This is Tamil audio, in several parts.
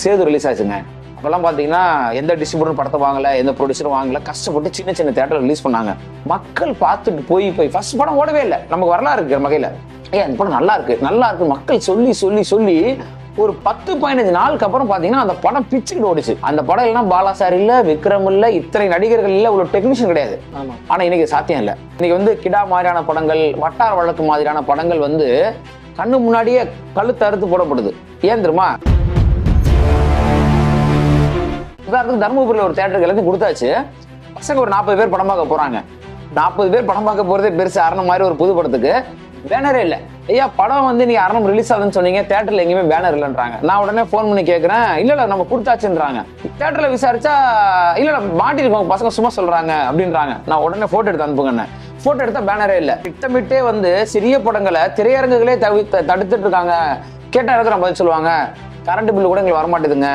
சேது ரிலீஸ் ஆச்சுங்க. அப்பெல்லாம் பார்த்தீங்கன்னா எந்த டிஸ்ட்ரிபியூட்டரும் படத்தை வாங்கல, எந்த ப்ரொடியூசரும் வாங்கல, கஷ்டப்பட்டு சின்ன சின்ன தேட்டர் ரிலீஸ் பண்ணாங்க. மக்கள் பார்த்துட்டு போய் ஃபர்ஸ்ட் படம் ஓடவே இல்லை. நமக்கு வரலாறு இருக்கு வகையில், அந்த படம் நல்லா இருக்கு மக்கள் சொல்லி ஒரு 10-15 நாளுக்கு அப்புறம் பார்த்தீங்கன்னா அந்த படம் பிச்சுக்கிட்டு ஓடிச்சு. அந்த படம் இல்லைன்னா பாலா சார் இல்லை, விக்ரம் இல்லை, இத்தனை நடிகர்கள் இல்லை, இவ்வளோ டெக்னீஷியன் கிடையாது. ஆனால் இன்னைக்கு சாத்தியம் இல்லை. இன்னைக்கு வந்து கிடா மாதிரியான படங்கள், வட்டார வழக்கு மாதிரியான படங்கள் வந்து கண்ணு முன்னாடியே கழுத்து அறுத்து போடப்படுது. ஏன் தெரியுமா? உதாரணத்துக்கு தர்மபுரியில் ஒரு தேட்டருக்கு எல்லாத்தையும் கொடுத்தாச்சு. பசங்க ஒரு 40 பேர் படம் பார்க்க போறாங்க. 40 பேர் படம் பார்க்க போறதே பெருசு. அரணம் மாதிரி ஒரு புது படத்துக்கு பேனரே இல்லை. ஐயா படம் வந்து நீங்க அரணம் ரிலீஸ் ஆகுதுன்னு சொன்னீங்க, தேட்டர்ல எங்கேயுமே பேனர் இல்லைன்றாங்க. நான் உடனே ஃபோன் பண்ணி கேட்கறேன், இல்ல நம்ம கொடுத்தாச்சுன்றாங்க. தேட்டர்ல விசாரிச்சா இல்ல மாட்டிருக்கோம் பசங்க சும்மா சொல்றாங்க அப்படின்றாங்க. நான் உடனே போட்டோ எடுத்து அனுப்புங்க. போட்டோ எடுத்தா பேனரே இல்லை. திட்டமிட்டே வந்து சிறிய படங்களை திரையரங்குகளே தடுத்துட்டு இருக்காங்க. கேட்டா இருக்கிற பதில் சொல்லுவாங்க, கரண்ட் பில்லு கூட எங்களுக்கு வரமாட்டேதுங்க,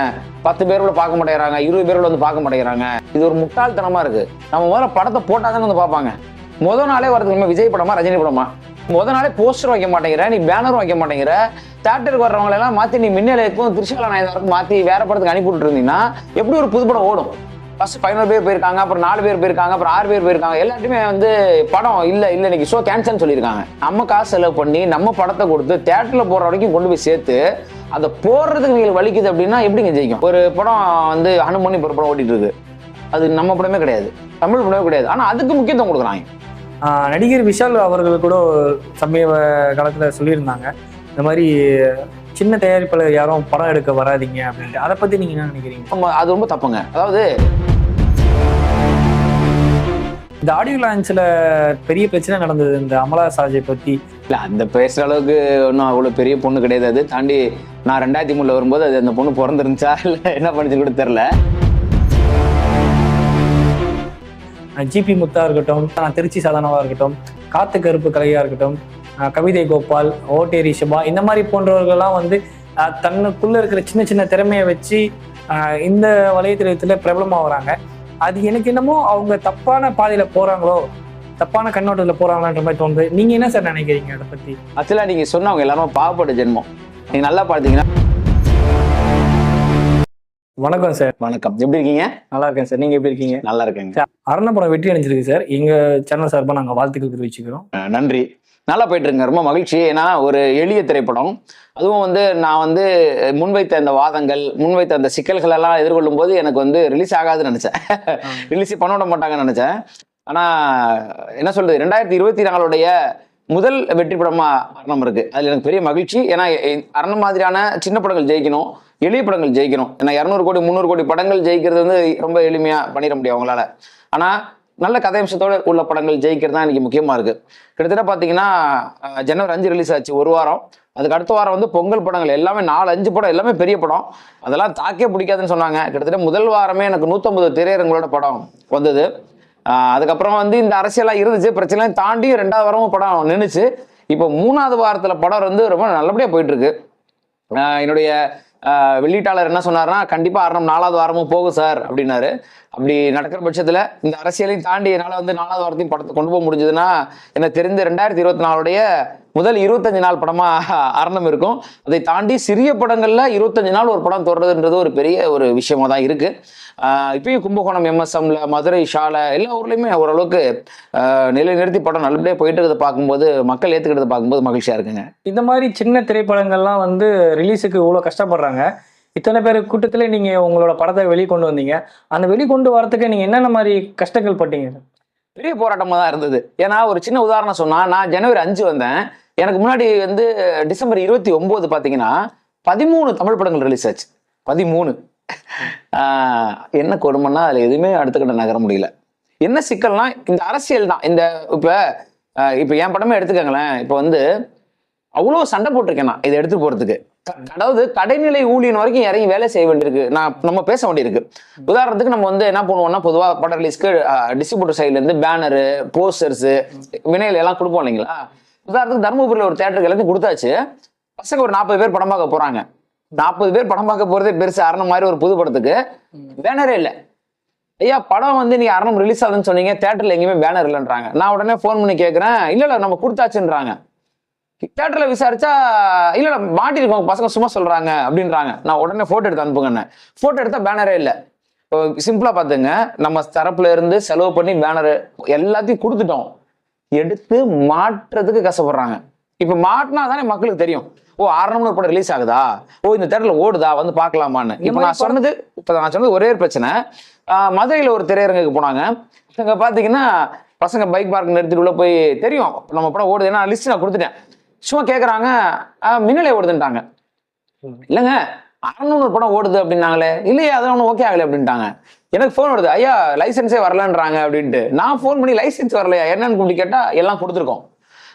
10 பேர் கூட பார்க்க மாட்டேங்கிறாங்க, 20 பேர் கூட வந்து பார்க்க மாட்டேங்கிறாங்க. இது ஒரு முட்டாள்தனமா இருக்கு. நம்ம முதல்ல படத்தை போட்டாதானே வந்து பார்ப்பாங்க. முதல் நாளே வரதுக்கு விஜய் படமா ரஜினி படமா, முதல் நாளே போஸ்டர் வைக்க மாட்டேங்கிற, நீ பேனரும் வைக்க மாட்டேங்கிற, தேட்டருக்கு வர்றவங்க எல்லாம் மாத்தி நீ மின்னலுக்கும் திரிஷாலா நாயகருக்கும் மாத்தி வேற படத்துக்கு அனுப்பி விட்டு இருந்தீங்கன்னா எப்படி ஒரு புது படம் ஓடும்? ஃபர்ஸ்ட் 15 பேர் போயிருக்காங்க, அப்புறம் 4 பேர் போயிருக்காங்க, அப்புறம் 6 பேர் போயிருக்காங்க. எல்லாத்தையுமே வந்து படம் இல்ல இன்னைக்கு ஷோ கேன்சல் சொல்லியிருக்காங்க. நம்ம காசு செலவு பண்ணி நம்ம படத்தை கொடுத்து தேட்டர்ல போற வரைக்கும் கொண்டு போய் சேர்த்து அதை போடுறதுக்கு நீங்க வலிக்குது அப்படின்னா எப்படிங்க ஜெயிக்கும்? ஒரு படம் வந்து அனுமணி ஒரு படம் ஓட்டிட்டு இருக்கு, அது நம்ம படமே கிடையாது, தமிழ் படமே கிடையாது, ஆனா அதுக்கு முக்கியத்துவம் கொடுக்குறாங்க. நடிகர் விஷால் அவர்கள் கூட சமீப காலத்துல சொல்லியிருந்தாங்க, இந்த மாதிரி சின்ன தயாரிப்பாளர் யாரும் படம் எடுக்க வராதிங்க அப்படின்ட்டு. அதை பத்தி நீங்க என்ன நினைக்கிறீங்க? அது ரொம்ப தப்புங்க. அதாவது இந்த ஆடியோ லான்ச்ல பெரிய பிரச்சனை நடந்தது இந்த அமலா சாஜை பத்தி. இல்ல அந்த பேசுற அளவுக்கு ஒன்றும் அவ்வளவு பெரிய பொண்ணு கிடையாது. அது தாண்டி நான் 2003 வரும்போது அது அந்த பொண்ணு பிறந்திருந்துச்சா இல்ல என்ன பண்ணிச்சு கூட தெரியல. ஜிபி முத்தா இருக்கட்டும், திருச்சி சாதனாவா இருக்கட்டும், காத்து கருப்பு கலையா இருக்கட்டும், கவிதை கோபால், ஓட்டே ரிஷபா, இந்த மாதிரி போன்றவர்கள்லாம் வந்து தன்னுக்குள்ள இருக்கிற சின்ன சின்ன திறமையை வச்சு இந்த வலைத்தளத்துல பிரபலமாகறாங்க. அது எனக்கு என்னமோ அவங்க தப்பான பாதையில போறாங்களோ, தப்பான கண்ணோட்டத்துல போறாங்களான்ற மாதிரி தோணுது. நீங்க என்ன சார் நினைக்கிறீங்க அதை பத்தி? ஆக்சுவலா நீங்க சொன்னவங்க எல்லாரும் பாவப்பட்ட ஜென்மம். நீங்க நல்லா பார்த்தீங்கன்னா. வணக்கம் சார். வணக்கம், எப்படி இருக்கீங்க? நல்லா இருக்கேன் சார், நீங்க எப்படி இருக்கீங்க? நல்லா இருக்கேங்க. அரணம் படம் வெற்றி அடைஞ்சிருக்கு சார். எங்க சேனல் சார்பா நாங்க வாழ்த்துக்கள் தெரிவிச்சுக்கிறோம். நன்றி. நல்லா போயிட்டு இருக்குங்க, ரொம்ப மகிழ்ச்சி. ஏன்னா ஒரு எளிய திரைப்படம், அதுவும் வந்து நான் வந்து முன்வைத்த அந்த வாதங்கள், முன்வைத்த அந்த சிக்கல்கள் எல்லாம் எதிர்கொள்ளும் போது எனக்கு வந்து ரிலீஸ் ஆகாதுன்னு நினைச்சேன். ரிலீஸ் பண்ண விட மாட்டாங்கன்னு நினைச்சேன். ஆனா என்ன சொல்றது, 2024 முதல் வெற்றி படமா அரணம் இருக்கு. அதுல எனக்கு பெரிய மகிழ்ச்சி. ஏன்னா அரணம் மாதிரியான சின்ன படங்கள் ஜெயிக்கணும், எளிய படங்கள் ஜெயிக்கணும். ஏன்னா 200 கோடி 300 கோடி படங்கள் ஜெயிக்கிறது வந்து ரொம்ப எளிமையா பண்ணிட முடியும் அவங்களால. ஆனா நல்ல கதையம்சத்தோடு உள்ள படங்கள் ஜெயிக்கிறது தான் இன்னைக்கு முக்கியமா இருக்கு. கிட்டத்தட்ட பாத்தீங்கன்னா ஜனவரி 5 ரிலீஸ் ஆச்சு, ஒரு வாரம். அதுக்கு அடுத்த வாரம் வந்து பொங்கல் படங்கள் எல்லாமே 4-5 படம், எல்லாமே பெரிய படம். அதெல்லாம் தாக்கே பிடிக்காதுன்னு சொன்னாங்க. கிட்டத்தட்ட முதல் வாரமே எனக்கு 150 திரையரங்களோட படம் வந்தது. அதுக்கப்புறம் வந்து இந்த அரசியலாம் இருந்துச்சு, பிரச்சனை தாண்டி 2வது வாரமும் படம் நின்றுச்சு. இப்போ 3வது வாரத்துல படம் வந்து ரொம்ப நல்லபடியா போயிட்டு இருக்கு. என்னுடைய வெளியீட்டாளர் என்ன சொன்னார்னா, கண்டிப்பா அரணம் 4வது வாரமும் போகும் சார் அப்படின்னாரு. அப்படி நடக்கிற பட்சத்துல இந்த அரசியலையும் தாண்டி என்னால வந்து 4வது வாரத்தையும் படத்தை கொண்டு போக முடிஞ்சதுன்னா எனக்கு தெரிந்து 2024 முதல் 25 நாள் படமா அரணம் இருக்கும். அதை தாண்டி சிறிய படங்கள்ல 25 நாள் ஒரு படம் தொடர்றதுன்றது ஒரு பெரிய ஒரு விஷயமா தான் இருக்கு. இப்பயும் கும்பகோணம் MSMல, மதுரை ஷால, எல்லா ஊர்லயுமே ஓரளவுக்கு நிலைநிறுத்தி படம் நல்லபடியா போயிட்டு இருக்கிறத பார்க்கும்போது, மக்கள் ஏத்துக்கிறத பார்க்கும்போது மகிழ்ச்சியா இருக்குங்க. இந்த மாதிரி சின்ன திரைப்படங்கள்லாம் வந்து ரிலீஸுக்கு இவ்வளவு கஷ்டப்படுறாங்க. இத்தனை பேர் கூட்டத்துல நீங்க உங்களோட படத்தை வெளிக்கொண்டு வந்தீங்க. அந்த வெளிக்கொண்டு வரதுக்கு நீங்க என்னென்ன மாதிரி கஷ்டங்கள் பட்டீங்க? பெரிய போராட்டமா தான் இருந்தது. ஏன்னா ஒரு சின்ன உதாரணம் சொன்னா, நான் ஜனவரி 5 வந்தேன். எனக்கு முன்னாடி வந்து டிசம்பர் 29 பாத்தீங்கன்னா 13 தமிழ் படங்கள் ரிலீஸ் ஆச்சு. 13. என்ன கொடுமைன்னா அதுல எதுவுமே அடுத்த கட்ட நகர முடியல. என்ன சிக்கல்னா இந்த அரசியல் தான். இந்த இப்ப என் படமே எடுத்துக்கங்களேன். இப்ப வந்து அவ்வளவு சண்டை போட்டிருக்கேன் நான் இதை எடுத்து போறதுக்கு. அதாவது கடைநிலை ஊழியன் வரைக்கும் இறங்கி வேலை செய்ய வேண்டியிருக்கு, நம்ம பேச வேண்டியிருக்கு. உதாரணத்துக்கு நம்ம வந்து என்ன பண்ணுவோம்னா, பொதுவாக படம் ரிலீஸ்க்கு டிஸ்ட்ரிபியூட்டர் சைட்ல இருந்து பேனரு, போஸ்டர்ஸ், வினையில எல்லாம் கொடுப்போம் இல்லைங்களா. உதாரணத்துக்கு தர்மபுரியில் ஒரு தேட்டருக்கு எல்லாத்தையும் கொடுத்தாச்சு. பசங்க ஒரு 40 பேர் படம் பார்க்க போறாங்க. 40 பேர் படம் பார்க்க போறதே பெருசு. அரணம் மாதிரி ஒரு புது படத்துக்கு பேனரே இல்லை. ஐயா படம் வந்து நீ அரணம் ரிலீஸ் ஆகுதுன்னு சொன்னீங்க, தேட்டர்ல எங்கேயுமே பேனர் இல்லைன்றாங்க. நான் உடனே ஃபோன் பண்ணி கேட்கறேன், இல்ல நம்ம கொடுத்தாச்சுன்றாங்க. தியேட்டர்ல விசாரிச்சா இல்ல மாட்டிருக்கோம் பசங்க சும்மா சொல்றாங்க அப்படின்றாங்க. நான் உடனே போட்டோ எடுத்து அனுப்புங்க. போட்டோ எடுத்தா பேனரே இல்லை. இப்போ சிம்பிளா பாத்துங்க, நம்ம தரப்புல இருந்து செலவு பண்ணி பேனர் எல்லாத்தையும் கொடுத்துட்டோம், எடுத்து மாட்டுறதுக்கு கஷ்டப்படுறாங்க. இப்ப மாட்டினா தானே மக்களுக்கு தெரியும், ஓ 6 ஒரு படம் ரிலீஸ் ஆகுதா, ஓ இந்த தேட்டர்ல ஓடுதா, வந்து பாக்கலாமான்னு. இப்ப நான் சொன்னது ஒரே ஒரு பிரச்சனை. மதுரையில ஒரு திரையரங்குக்கு போனாங்க. அங்க பாத்தீங்கன்னா பசங்க பைக் பார்க் நிறுத்திட்டு உள்ள போய், தெரியும் நம்ம படம் ஓடுது, ஏன்னா லிஸ்ட் நான் கொடுத்துட்டேன். சும்மா கேக்குறாங்க, மின்னலே ஓடுதுன்ட்டாங்க. இல்லைங்க 600 படம் ஓடுது அப்படின்னாங்களே. இல்லையா, அதெல்லாம் ஒன்றும் ஓகே ஆகலை அப்படின்ட்டாங்க. எனக்கு ஃபோன் வருது, ஐயா லைசன்ஸே வரலன்றாங்க அப்படின்ட்டு. நான் ஃபோன் பண்ணி லைசன்ஸ் வரலையா என்னன்னு கூப்பிட்டு கேட்டா எல்லாம் கொடுத்துருக்கோம்.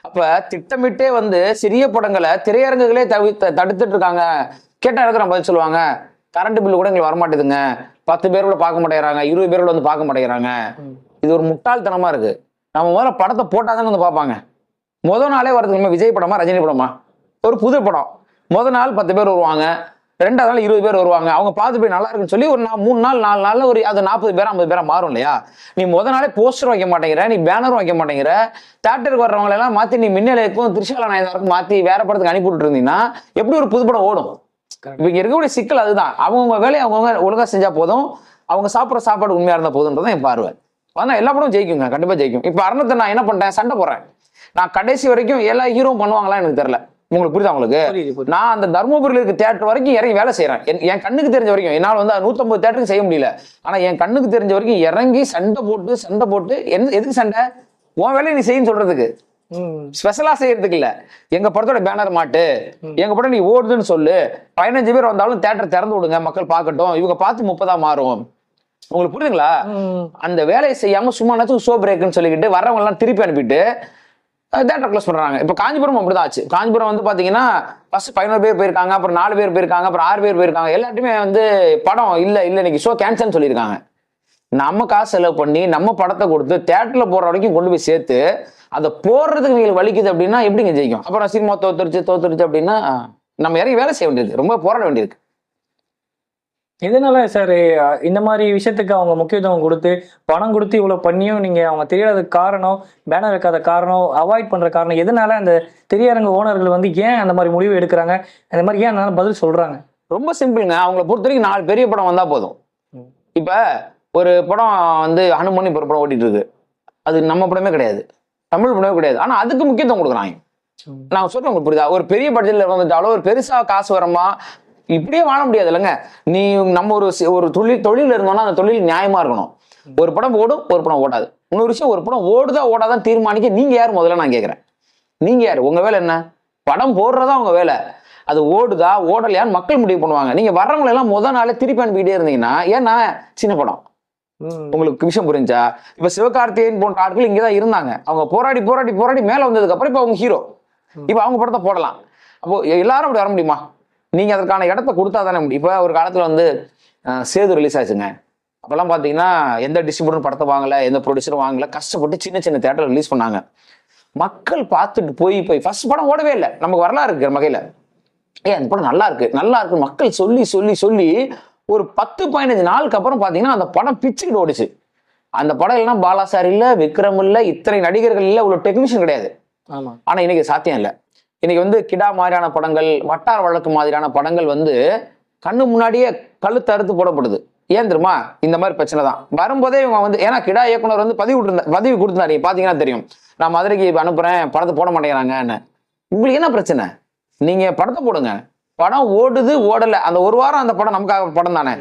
அப்ப திட்டமிட்டே வந்து சிறிய படங்களை திரையரங்குகளே தடுத்துட்டு இருக்காங்க. கேட்டா இருக்கிற பதில் சொல்லுவாங்க, கரண்ட் பில்லு கூட எங்களுக்கு வரமாட்டேதுங்க, 10 பேர் கூட பார்க்க மாட்டேங்கிறாங்க, 20 பேர் கூட வந்து பார்க்க மாட்டேங்கிறாங்க. இது ஒரு முட்டாள்தனமா இருக்கு. நம்ம முதல்ல படத்தை போட்டாதானே வந்து பார்ப்பாங்க. முதல் நாளே வரதுக்கு விஜய் படமா ரஜினி படமா, ஒரு புது படம், முதல் நாள் 10 பேர் வருவாங்க, 2வது நாள் 20 பேர் வருவாங்க. அவங்க பார்த்து போய் நல்லா இருக்குன்னு சொல்லி ஒரு 3 நாள் 4 நாள்ல ஒரு அது 40 பேர் 50 பேரா மாறும் இல்லையா? நீ முதல் நாளே போஸ்டர் வைக்க மாட்டேங்கிற, நீ பேனரும் வைக்க மாட்டேங்கிற, தியேட்டருக்கு வர்றவங்க எல்லாம் மாத்தி நீ மின்னலுக்கும் திரிஷாலா நாயனாருக்கும் மாத்தி வேற படத்துக்கு அனுப்பி விட்டு இருந்தீங்கன்னா எப்படி ஒரு புது படம் ஓடும்? இப்ப இங்க இருக்கக்கூடிய சிக்கல் அதுதான். அவங்க வேலையை அவங்க ஒழுங்கா செஞ்சா போதும், அவங்க சாப்பிட்ற சாப்பாடு உண்மையா இருந்தா போதுன்றதான் என் பார்வை. ஆனா எல்லா படமும் ஜெயிக்குங்க, கண்டிப்பா ஜெயிக்கும். இப்ப அருணத்தை நான் என்ன பண்றேன், சண்டை போடுறேன். நான் கடைசி வரைக்கும் எல்லா ஹீரோவும் பண்ணுவாங்களா எனக்கு தெரியல. உங்களுக்கு புரியுதா உங்களுக்கு? நான் அந்த தர்மபுரியில் இருக்க தியேட்டர் வரைக்கும் இறங்கி வேலை செய்யறேன். என் கண்ணுக்கு தெரிஞ்ச வரைக்கும். என்னால் வந்து 150 தியேட்டருக்கு செய்ய முடியல. ஆனா என் கண்ணுக்கு தெரிஞ்ச வரைக்கும் இறங்கி சண்டை போட்டு எதுக்கு சண்டை? உன் வேலையை நீ செய்யன்னு சொல்றதுக்கு, ஸ்பெஷலா செய்யறதுக்கு இல்ல. எங்க படத்தோட பேனர் மாட்டு, எங்க படம் நீ ஓடுதுன்னு சொல்லு, 15 பேர் வந்தாலும் தியேட்டர் திறந்து விடுங்க, மக்கள் பார்க்கட்டும், இவங்க பார்த்து 30 மாறும். உங்களுக்கு புரியுதுங்களா? அந்த வேலையை செய்யாம சும்மா ஷோ பிரேக்குன்னு சொல்லிக்கிட்டு வர்றவங்க எல்லாம் திருப்பி அனுப்பிட்டு தியேட்டர் க்ளோஸ் பண்றாங்க. இப்ப காஞ்சிபுரம் அப்படிதான் ஆச்சு. காஞ்சிபுரம் வந்து பாத்தீங்கன்னா ஃபர்ஸ்ட் 11 பேர் போயிருக்காங்க, அப்புறம் 4 பேர் போயிருக்காங்க, அப்புறம் 6 பேர் போயிருக்காங்க. எல்லாத்தையுமே வந்து படம் இல்ல இன்னைக்கு ஷோ கேன்சல் சொல்லியிருக்காங்க. நம்ம காசு செலவு பண்ணி நம்ம படத்தை கொடுத்து தியேட்டர்ல போற வரைக்கும் கொண்டு போய் சேர்த்து அதை போடுறதுக்கு நீங்க வலிக்குது அப்படின்னா எப்படிங்க ஜெயிக்கும்? அப்புறம் சினிமா தோத்துருச்சு அப்படின்னா நம்ம இறங்கி வேலை செய்ய வேண்டியது, ரொம்ப போராட வேண்டியிருக்கு. எதனால சார் இந்த மாதிரி விஷயத்துக்கு அவங்க முக்கியத்துவம் கொடுத்து பணம் கொடுத்து இவ்வளவு பண்ணியும் நீங்க அவங்க தெரியாத காரணம், பேனர் வைக்காத காரணம், அவாய்ட் பண்ற காரணம் எதனால? அந்த திரையரங்கு ஓனர்கள் வந்து ஏன் அந்த மாதிரி முடிவு எடுக்கிறாங்க? அந்த மாதிரி ஏன் பதில் சொல்றாங்க? ரொம்ப சிம்பிளுங்க. அவங்கள பொறுத்த வரைக்கும் 4 பெரிய படம் வந்தா போதும். இப்ப ஒரு படம் வந்து அனுமணி ஒரு படம் ஓட்டிட்டு இருக்கு, அது நம்ம படமே கிடையாது, தமிழ் படமே கிடையாது, ஆனா அதுக்கு முக்கியத்துவம் கொடுக்குறாங்க. நான் சொல்றேன், உங்களுக்கு புரியுதா? ஒரு பெரிய பட்ஜெட்ல வந்துட்டாலும் ஒரு பெருசா காசு வரமா இப்படியே வாழ முடியாது இல்லைங்க. நீ நம்ம ஒரு தொழில் இருந்தோம்னா அந்த தொழில் நியாயமா இருக்கணும். ஒரு படம் ஓடும், ஒரு படம் ஓடாது. இன்னொரு விஷயம், ஒரு படம் ஓடுதா ஓடாதான் தீர்மானிக்க நீங்க யார் முதல்ல நான் கேட்கிறேன். நீங்க யாரு? உங்க வேலை என்ன? படம் போடுறதா உங்க வேலை. அது ஓடுதா ஓடலையான்னு மக்கள் முடிவு பண்ணுவாங்க. நீங்க வர்றவங்களை எல்லாம் முதல் நாளே திருப்பி அனுப்பிக்கிட்டே இருந்தீங்கன்னா, ஏன்னா சின்ன படம். உங்களுக்கு விஷயம் புரிஞ்சா? இப்ப சிவகார்த்திகேயன் போன்ற ஆட்கள் இங்கதான் இருந்தாங்க. அவங்க போராடி மேல வந்ததுக்கு அப்புறம் இப்ப அவங்க ஹீரோ. இப்ப அவங்க படத்தை போடலாம். அப்போ எல்லாரும் அப்படி வர முடியுமா? நீங்க அதற்கான இடத்த கொடுத்தா தானே முடியும். இப்ப ஒரு காலத்துல வந்து சேது ரிலீஸ் ஆச்சுங்க. அப்பெல்லாம் பாத்தீங்கன்னா எந்த டிஸ்ட்ரிபியூட்டரும் படத்தை வாங்கல, எந்த ப்ரொடியூசரும் வாங்கல, கஷ்டப்பட்டு சின்ன தியேட்டர் ரிலீஸ் பண்ணாங்க. மக்கள் பார்த்துட்டு போய் ஃபர்ஸ்ட் படம் ஓடவே இல்லை. நமக்கு வரலாறு இருக்கிற வகையில அந்த படம் நல்லா இருக்கு மக்கள் சொல்லி ஒரு 10-15 நாளுக்கு அப்புறம் பாத்தீங்கன்னா அந்த படம் பிச்சுக்கிட்டு ஓடிச்சு. அந்த படம் இல்லைன்னா பாலா சார் இல்ல, விக்ரம் இல்ல, இத்தனை நடிகர்கள் இல்ல, இவ்வளவு டெக்னீஷியன் கிடையாது. ஆனா இன்னைக்கு சாத்தியம் இல்லை. இன்னைக்கு வந்து கிடா மாதிரியான படங்கள், வட்டார வழக்கு மாதிரியான படங்கள் வந்து கண்ணு முன்னாடியே கழுத்து அறுத்து போடப்படுது. ஏன் தெரியுமா? இந்த மாதிரி பிரச்சனை தான். வரும்போதே இவங்க வந்து, ஏன்னா கிடா இயக்குனர் வந்து பதிவு கொடுத்திருந்தாரு, நீங்க பாத்தீங்கன்னா தெரியும். நான் மதுரைக்கு அனுப்புறேன், படத்தை போட மாட்டேங்கிறாங்கன்னு. உங்களுக்கு என்ன பிரச்சனை? நீங்க படத்தை போடுங்க. படம் ஓடுது ஓடல, அந்த ஒரு வாரம் அந்த படம் நமக்காக படம் தானே.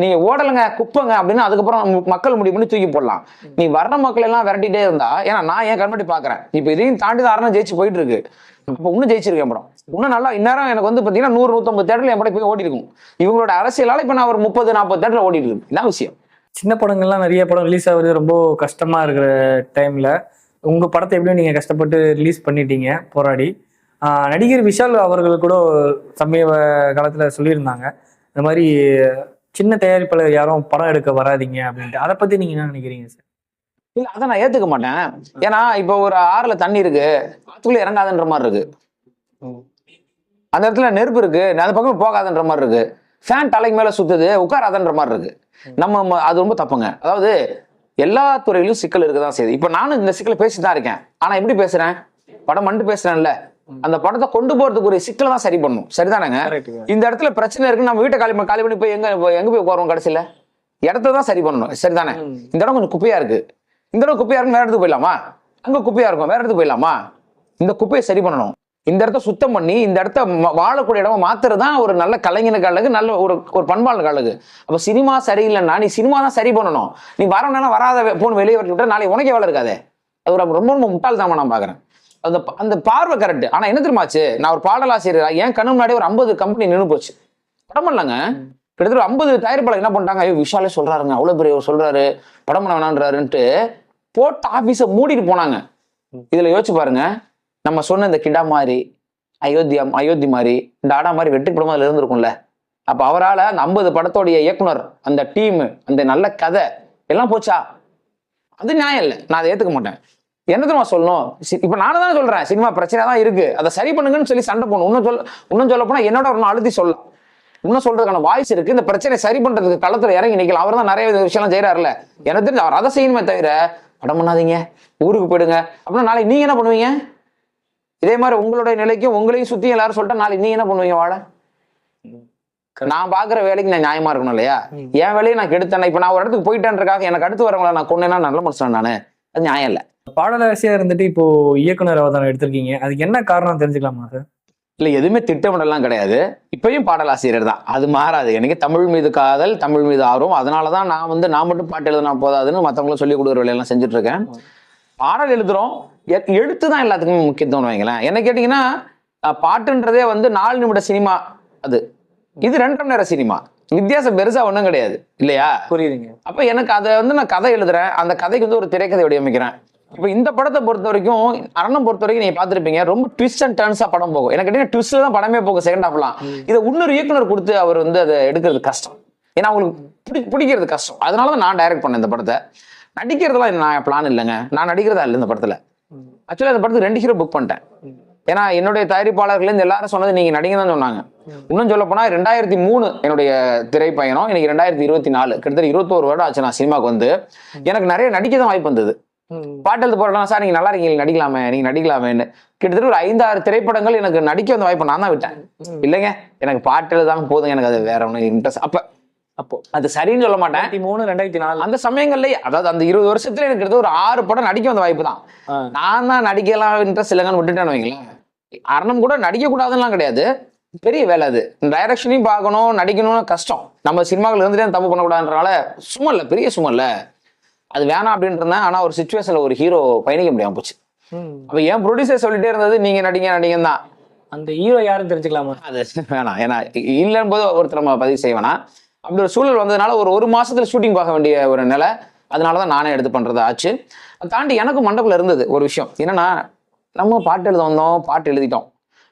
நீங்க ஓடலைங்க குப்பைங்க அப்படின்னா அதுக்கப்புறம் மக்கள் முடிவு பண்ணி தூக்கி போடலாம். நீ வர்ற மக்கள் எல்லாம் விரட்டிட்டே இருந்தா, ஏன்னா நான் ஏன் கண்பட்டி பாக்குறேன், இப்ப இதையும் தாண்டி தான் ஜெயிச்சு போயிட்டு இருக்கு. இப்ப இன்னும் ஜெயிச்சிருக்கேன் படம், இன்னும் நல்லா. இந்நேரம் எனக்கு வந்து பாத்தீங்கன்னா 100-150 தேட்டர்ல என் படம் போய் ஓடி இருக்கும். இவங்களோட அரசியலால இப்ப நான் ஒரு 30-40 தேட்டர்ல ஓடிட்டு இருக்கு. இதான் விஷயம். சின்ன படங்கள்லாம் நிறைய படம் ரிலீஸ் ஆகுது, ரொம்ப கஷ்டமா இருக்கிற டைம்ல உங்க படத்தை எப்படியும் நீங்க கஷ்டப்பட்டு ரிலீஸ் பண்ணிட்டீங்க போராடி. நடிகர் விஷால் அவர்கள் கூட சமீப காலத்துல சொல்லியிருந்தாங்க, இந்த மாதிரி சின்ன தயாரிப்பாளர் யாரும் படம் எடுக்க வராதிங்க அப்படின்ட்டு. அதை பத்தி நீங்க என்ன நினைக்கிறீங்க சார்? இல்ல, அதை நான் ஏத்துக்க மாட்டேன். ஏன்னா இப்ப ஒரு ஆறுல தண்ணி இருக்கு, ஆத்துக்குள்ள இறங்காதுன்ற மாதிரி இருக்கு. அந்த இடத்துல நெருப்பு இருக்கு, அந்த பக்கம் போகாதுன்ற மாதிரி இருக்கு. ஃபேன் தலைக்கு மேல சுத்துது, உட்காராதன்ற மாதிரி இருக்கு. நம்ம அது ரொம்ப தப்புங்க. அதாவது எல்லா துறையிலும் சிக்கல் இருக்குதான் செய்யுது. இப்ப நானும் இந்த சிக்கலை பேசிதான் இருக்கேன். ஆனா எப்படி பேசுறேன்? படம் மட்டும் பேசுறேன்ல, அந்த படத்தை கொண்டு போறதுக்கு ஒரு சிக்கலை தான் சரி பண்ணும். சரிதானேங்க? இந்த இடத்துல பிரச்சனை இருக்கு, நம்ம வீட்டை காலி பண்ணி போய் எங்க போய் உட்காருவோம்? கடைசியில இடத்த தான் சரி பண்ணணும். சரிதானே? இந்த இடம் கொஞ்சம் குப்பையா இருக்கு, இந்த இடம் குப்பையா இருக்கு, வேற இடத்துக்கு போயிடலாமா? அங்க குப்பையா இருக்கும், வேற இடத்துக்கு போயிடலாமா? இந்த குப்பையை சரி பண்ணணும். இந்த இடத்த சுத்தம் பண்ணி இந்த இடத்த வாழக்கூடிய இடமா மாத்துறதுதான் ஒரு நல்ல கலைஞனுக்கு அழகு, நல்ல ஒரு பண்பாளனுக்கு அழகு. அப்ப சினிமா சரியில்லைன்னா நீ சினிமா தான் சரி பண்ணணும். நீ வரணும்னா வராத போன் வெளியே வரட்டு விட்டா நாளைக்கு உனக்கே வேலை இருக்காது. அது ஒரு ரொம்ப ரொம்ப முட்டாள்தாமா நான் பாக்குறேன். அந்த பார்வை கரெக்ட். ஆனா என்ன தெரியுமாச்சு, நான் ஒரு பாடலாசிரியர், என் கண்ணு முன்னாடி ஒரு 50 கம்பெனி நின்று போச்சு. படம் பண்ணலங்க. கிட்டத்தட்ட 50 தயாரிப்பாளர் என்ன பண்ணிட்டாங்க, ஐயோ விஷாலே சொல்றாருங்க, அவ்வளவு பெரிய சொல்றாரு, படம் பண்ண வேணான்றாருன்ட்டு போட்டு ஆபீஸை மூடிட்டு போனாங்க. இதுல யோசிச்சு பாருங்க, நம்ம சொன்ன இந்த கிடா மாதிரி, அயோத்தி மாதிரி, இந்த ஆடா மாதிரி வெற்றி படமா அதுல இருந்திருக்கும்ல. அப்ப அவரால் அந்த 50 படத்தோடைய இயக்குனர், அந்த டீம், அந்த நல்ல கதை எல்லாம் போச்சா? அது நியாயம் இல்லை, நான் அதை ஏத்துக்க மாட்டேன். என்ன தெரியுமா சொல்லணும், இப்ப நானும் தான் சொல்றேன், சினிமா பிரச்சனை தான் இருக்கு, அதை சரி பண்ணுங்கன்னு சொல்லி சண்டை போகணும். இன்னும் சொல்ல போனா என்னோட ஒரு அழுத்தி சொல்லலாம், இன்னும் சொல்றதுக்கான வாய்ஸ் இருக்கு. இந்த பிரச்சனை சரி பண்றதுக்கு களத்துல இறங்கி நிக்கலாம். அவர் தான் நிறைய விஷயம்லாம் செய்யறாருல்ல. எனக்கு தெரிஞ்சு அவர் அதை செய்யணுமே தவிர படம் பண்ணாதீங்க, ஊருக்கு போயிடுங்க அப்படின்னா நாளைக்கு நீங்க என்ன பண்ணுவீங்க? இதே மாதிரி உங்களுடைய நிலைக்கும் உங்களையும் சுத்தி எல்லாரும் சொல்லிட்டா நாளைக்கு நீங்க என்ன பண்ணுவீங்க? வாழ நான் பாக்குற வேலைக்கு நான் நியாயமா இருக்கணும் இல்லையா? என் வேலையை நான் கெடுத்தேன். இப்ப நான் ஒரு இடத்துக்கு போயிட்டேன்றக்காக எனக்கு அடுத்து வரவங்களை நான் கொண்டேன்னா நல்ல மனுஷன் நானு, அது நியாயம் இல்லை. பாடலாசியா இருந்துட்டு இப்போ இயக்குனர் அவதாரம் எடுத்திருக்கீங்க, அதுக்கு என்ன காரணம் தெரிஞ்சுக்கலாமா சார்? இல்ல எதுவுமே திட்டமிடலாம் கிடையாது. இப்பயும் பாடலாசிரியர் தான், அது மாறாது. எனக்கு தமிழ் மீது காதல், தமிழ் மீது ஆர்வம். அதனாலதான் நான் மட்டும் பாட்டு எழுதுனா போதாதுன்னு மற்றவங்களும் சொல்லிக் கொடுக்குற வேலையெல்லாம் செஞ்சுட்டு இருக்கேன். பாடல் எழுதுறோம், எழுத்து தான் எல்லாத்துக்குமே முக்கியத்துவம் வைங்களேன். என்ன கேட்டீங்கன்னா, பாட்டுன்றதே 4 நிமிட சினிமா, அது இது 2.5 மணி நேரம் சினிமா, வித்தியாசம் பெருசா ஒண்ணும் கிடையாது இல்லையா? புரியுதுங்க. அப்ப எனக்கு அதை நான் கதை எழுதுறேன், அந்த கதைக்கு ஒரு திரைக்கதை வடிவமைக்கிறேன். இப்ப இந்த படத்தை பொறுத்த வரைக்கும், அரணம் பொறுத்த வரைக்கும் நீங்க பாத்துருப்பீங்க, ரொம்ப ட்விஸ்ட் அண்ட் டர்ன்ஸா படம் போகும். எனக்கு கேட்டீங்கன்னா ட்விஸ்ட்ல தான் படமே போகும். செகண்ட் ஹாஃப்லாம் இதை இன்னொரு இயக்குனர் கொடுத்து அவர் அதை எடுக்கிறது கஷ்டம். ஏன்னா அவங்களுக்கு பிடிக்கிறது கஷ்டம். அதனாலதான் நான் டைரக்ட் பண்ணேன் இந்த படத்தை. நடிக்கிறதுலாம் நான் பிளான் இல்லைங்க, நான் நடிக்கிறதா இல்லை இந்த படத்துல. ஆக்சுவலா இந்த படத்துக்கு 2 ஹீரோ புக் பண்ணிட்டேன். ஏன்னா என்னுடைய தயாரிப்பாளர்கள் எல்லாரும் சொன்னது நீங்க நடிங்க தான் சொன்னாங்க. இன்னும் சொல்ல போனா 2003 என்னுடைய திரைப்பயணம், இன்னைக்கு 2024, கிட்டத்தட்ட 21 வருடம் ஆச்சு நான் சினிமாவுக்கு எனக்கு நிறைய நடிக்க தான் வாய்ப்பு வந்தது. பாட்டு எழுத போறேன் சார், நீங்க நல்லா இருக்கீங்க, நீங்க நடிக்கலாமேன்னு கிட்டத்தட்ட ஒரு 5-6 திரைப்படங்கள் எனக்கு நடிக்க வந்த வாய்ப்பு நான் தான் விட்டேன். இல்லைங்க எனக்கு பாட்டு எழுதாம போதும், எனக்கு அது வேற ஒண்ணு இன்ட்ரெஸ்ட். அப்போ அது சரின்னு சொல்ல மாட்டேன். 2003-2004 அந்த சமயங்கள்ல, அதாவது அந்த 20 வருஷத்துல எனக்கு ஒரு 6 படம் நடிக்க வந்த வாய்ப்பு தான். நான் தான் நடிக்கலாம் இன்ட்ரெஸ்ட் இல்லைங்கன்னு விட்டுட்டேன்னு வைங்களேன். அரணம் கூட நடிக்க கூடாதுலாம் கிடையாது, பெரிய வேலை அது. டைரக்ஷனையும் பார்க்கணும், நடிக்கணும்னு கஷ்டம். நம்ம சினிமாவில் இருந்துட்டே தப்பு பண்ணக்கூடாதுன்றனால சும்மா இல்லை, பெரிய சும்மா இல்லை, அது வேணாம் அப்படின்னு இருந்தேன். ஆனா ஒரு சிச்சுவேஷன்ல ஒரு ஹீரோ பயணிக்க முடியாம போச்சு. அப்ப என் ப்ரொடியூசர் சொல்லிட்டே இருந்தது நீங்க நடிங்க தான். அந்த ஹீரோ யாருன்னு தெரிஞ்சுக்கலாமா? அது வேணாம், ஏன்னா இல்லைன்னு போது ஒருத்தர் நம்ம பதிவு செய்வேனா. அப்படி ஒரு சூழல் வந்ததுனால ஒரு மாசத்துல ஷூட்டிங் பார்க்க வேண்டிய ஒரு நிலை. அதனாலதான் நானே எடுத்து பண்றது ஆச்சு. அதை தாண்டி எனக்கு மண்டபத்துல இருந்தது ஒரு விஷயம் என்னன்னா, நம்ம பாட்டு எழுத வந்தோம், பாட்டு எழுதிட்டோம்,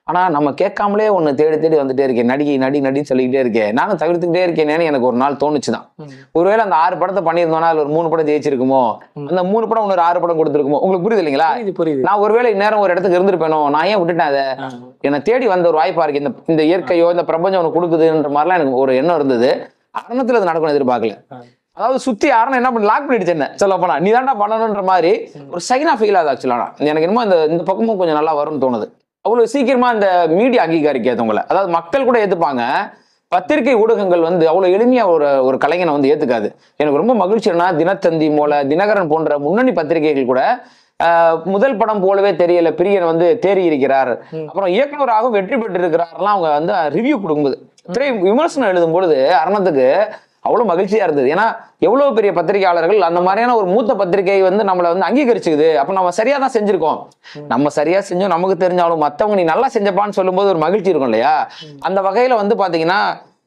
ஆனா நம்ம கேட்காமலே ஒண்ணு தேடி வந்துட்டே இருக்கேன், நடின்னு சொல்லிக்கிட்டே இருக்கேன், நானும் தவிர்த்துக்கிட்டே இருக்கேன்னு எனக்கு ஒரு நாள் தோணுச்சுதான். ஒருவேளை அந்த 6 படத்தை பண்ணியிருந்தோம்னா அதுல ஒரு 3 படம் ஜெயிச்சிருக்குமோ, அந்த 3 படம் இன்னொரு 6 படம் கொடுத்துருக்குமோ. உங்களுக்கு புரியுது இல்லைங்களா? புரியுது. நான் ஒருவேளை இந்நேரம் ஒரு இடத்துக்கு இருந்திருப்பேனோ, நான் ஏன் விட்டுட்டேன்? அதை என்னை தேடி வந்த ஒரு வாய்ப்பா இருக்கு. இந்த இயற்கையோ இந்த பிரபஞ்சம் ஒன்று கொடுக்குதுன்ற மாதிரிலாம் எனக்கு ஒரு எண்ணம் இருந்தது. அரணத்துல அது நடக்கணும் எதிர்பார்க்கல. அதாவது சுத்தி அரணம் என்ன பண்ணி லாக் பண்ணிடுச்சு என்ன சொல்ல போனா, நீ தாண்டா பண்ணணுன்ற மாதிரி ஒரு சைனா ஃபீல் ஆகுது. ஆக்சுவலா எனக்கு என்னமோ இந்த பக்கமும் கொஞ்சம் நல்லா வரும்னு தோணுது. அவ்வளவு சீக்கிரமா இந்த மீடியா அங்கீகரிக்காதவங்களை, அதாவது மக்கள் கூட ஏத்துப்பாங்க, பத்திரிகை ஊடகங்கள் அவ்வளவு எளிமையா ஒரு கலைஞனை ஏத்துக்காது. எனக்கு ரொம்ப மகிழ்ச்சினா, தினத்தந்தி போல, தினகரன் போன்ற முன்னணி பத்திரிகைகள் கூட முதல் படம் போலவே தெரியல, பிரியன் தேறி இருக்கிறார், அப்புறம் இயக்குநராகவும் வெற்றி பெற்று இருக்கிறார்லாம் அவங்க ரிவ்யூ கொடுக்கும்போது, திரை விமர்சனம் எழுதும் பொழுது அரணத்துக்கு அவ்வளவு மகிழ்ச்சியா இருந்தது. ஏன்னா எவ்வளவு பெரிய பத்திரிகையாளர்கள் அந்த மாதிரியான ஒரு மூத்த பத்திரிகை நம்மளை அங்கீகரிச்சுக்குது. அப்ப நம்ம சரியா தான் செஞ்சிருக்கோம். நம்ம சரியா செஞ்சோம் நமக்கு தெரிஞ்சாலும் மத்தவங்க நீ நல்லா செஞ்சப்பான்னு சொல்லும் போது ஒரு மகிழ்ச்சி இருக்கும் இல்லையா? அந்த வகையில பாத்தீங்கன்னா